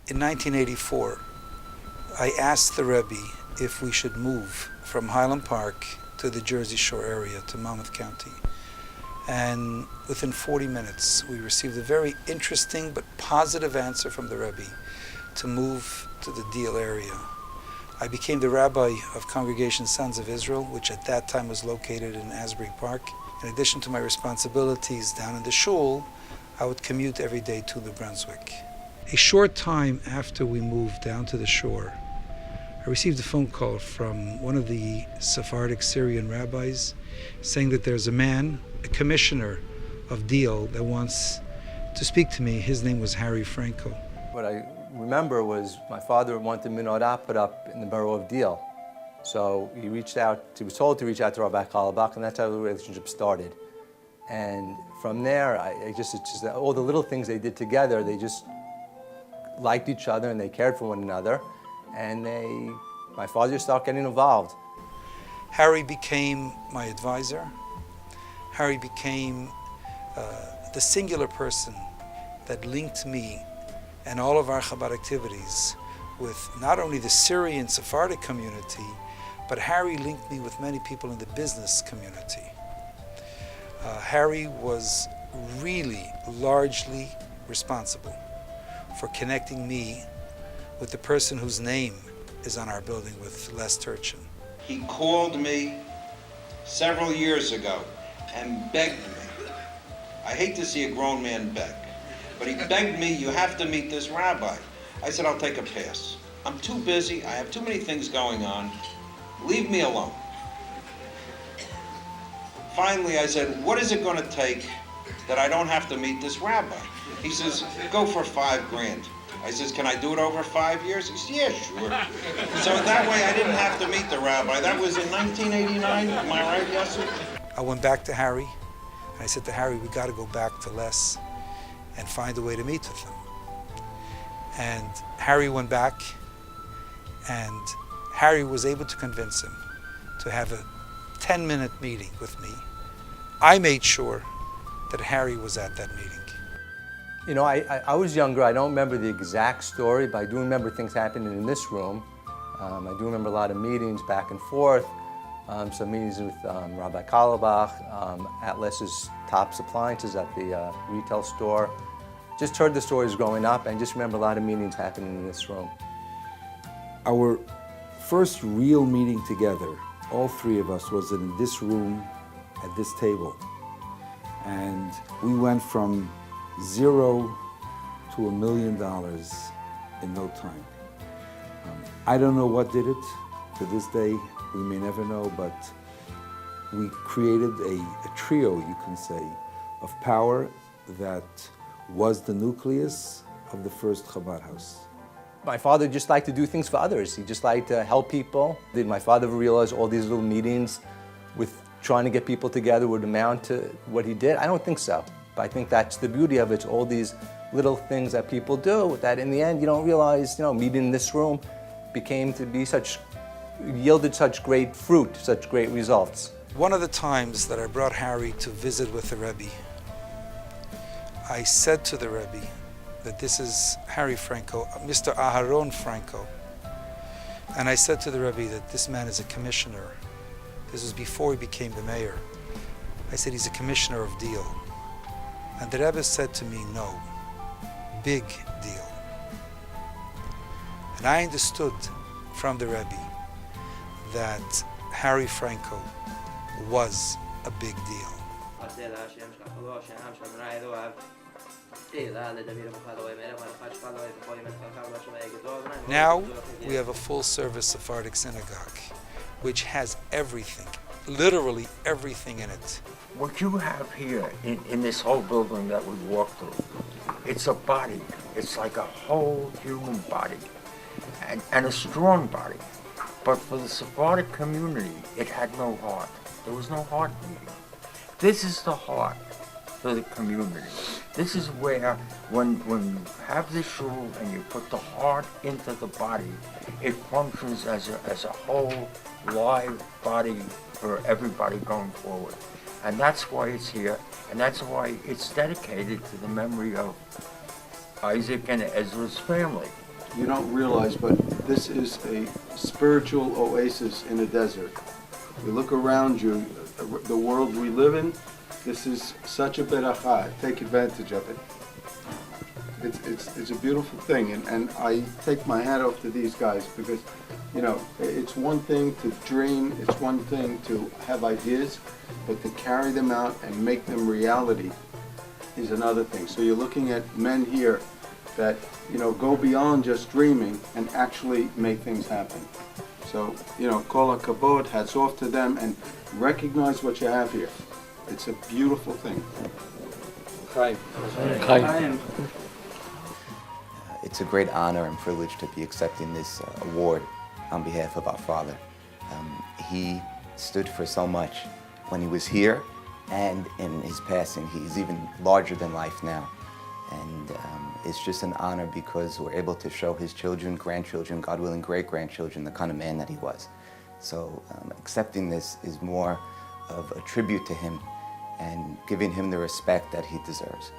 In 1984, I asked the Rebbe if we should move from Highland Park to the Jersey Shore area, to Monmouth County. And within 40 minutes, we received a very interesting but positive answer from the Rebbe to move to the Deal area. I became the rabbi of Congregation Sons of Israel, which at that time was located in Asbury Park. In addition to my responsibilities down in the shul, I would commute every day to New Brunswick. A short time after we moved down to the shore, I received a phone call from one of the Sephardic Syrian rabbis saying that there's a man, a commissioner of Deal, that wants to speak to me. His name was Harry Franco. What I remember was my father wanted menorah put up in the borough of Deal. So he was told to reach out to Rabbi Kalabach, and that's how the relationship started. And from there, it's just all the little things they did together, they just liked each other and they cared for one another. And my father just started getting involved. Harry became my advisor. Harry became the singular person that linked me and all of our Chabad activities with not only the Syrian Sephardic community, but Harry linked me with many people in the business community. Harry was really largely responsible for connecting me with the person whose name is on our building, with Les Turchin. He called me several years ago and begged me. I hate to see a grown man beg, but he begged me, you have to meet this rabbi. I said, I'll take a pass. I'm too busy, I have too many things going on. Leave me alone. Finally, I said, what is it going to take that I don't have to meet this rabbi? He says, go for $5,000. I says, can I do it over 5 years? He says, yeah, sure. So that way I didn't have to meet the rabbi. That was in 1989, am I right, Yossi? I went back to Harry, and I said to Harry, we got to go back to Les and find a way to meet with him. And Harry went back, and Harry was able to convince him to have a 10-minute meeting with me. I made sure that Harry was at that meeting. You know, I was younger. I don't remember the exact story, but I do remember things happening in this room. I do remember a lot of meetings back and forth, some meetings with Rabbi Kalabach, at Les's Tops Appliances at the retail store. Just heard the stories growing up and just remember a lot of meetings happening in this room. Our first real meeting together, all three of us, was in this room at this table. And we went from $0 to $1 million in no time. I don't know what did it. To this day, we may never know, but we created a trio, you can say, of power that was the nucleus of the first Chabad house. My father just liked to do things for others. He just liked to help people. Did my father realize all these little meetings with trying to get people together would amount to what he did? I don't think so. But I think that's the beauty of it. It's all these little things that people do that in the end you don't realize, meeting in this room yielded such great fruit, such great results. One of the times that I brought Harry to visit with the Rebbe, I said to the Rebbe that this is Harry Franco, Mr. Aharon Franco. And I said to the Rebbe that this man is a commissioner. This was before he became the mayor. I said he's a commissioner of Deal. And the Rebbe said to me, no, big deal. And I understood from the Rebbe that Harry Franco was a big deal. Now we have a full-service Sephardic synagogue, which has everything, literally everything in it. What you have here in this whole building that we walk through, it's a body. It's like a whole human body and a strong body. But for the Sephardic community, it had no heart. There was no heart beating. This is the heart for the community. This is where, when you have this shul and you put the heart into the body, it functions as a whole live body for everybody going forward. And that's why it's here, and that's why it's dedicated to the memory of Isaac and Ezra's family. you don't realize, but this is a spiritual oasis in a desert. You look around you, the world we live in, this is such a beracha. Take advantage of it. It's a beautiful thing, and I take my hat off to these guys because, you know, it's one thing to dream, it's one thing to have ideas, but to carry them out and make them reality is another thing. So you're looking at men here that, you know, go beyond just dreaming and actually make things happen. So, you know, kol hakavod, hats off to them, and recognize what you have here. It's a beautiful thing. It's a great honor and privilege to be accepting this award on behalf of our father. He stood for so much when he was here, and in his passing, he's even larger than life now. And it's just an honor because we're able to show his children, grandchildren, God willing, great-grandchildren, the kind of man that he was. So accepting this is more of a tribute to him and giving him the respect that he deserves.